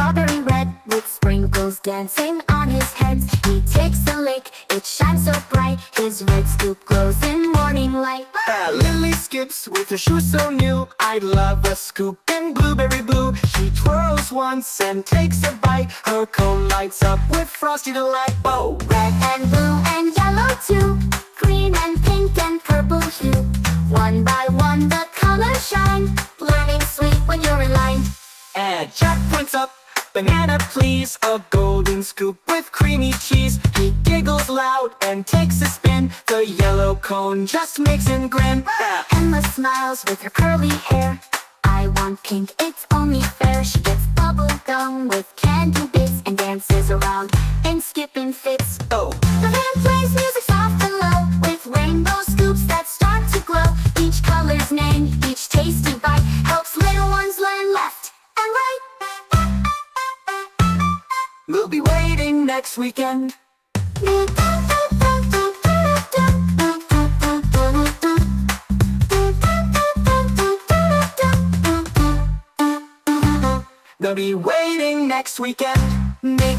strawberry red, with sprinkles dancing on his head. He takes a lick, it shines so bright, his red scoop glows in morning light. Lily skips with her shoes so new, I'd love a scoop in blueberry blue. She twirls once and takes a bite, her cone lights up with frosty delight. Oh, Red and blue and yellow too, green and pink and purple hue. One by one the colors shine, learning sweet when you're in line. and Jack points up, banana please, a golden scoop with creamy cheese. He giggles loud and takes a spin, the yellow cone just makes him grin. Emma smiles with her curly hair, I want pink, it's only fair. She gets bubble gum with candy bits and dances around in skipping fits. Oh, The band plays music soft and low, with rainbow scoops that start to glow. Each color's name, each tasty bite, helps little ones learn left and right. we'll be waiting next weekend. They'll be waiting next weekend. Make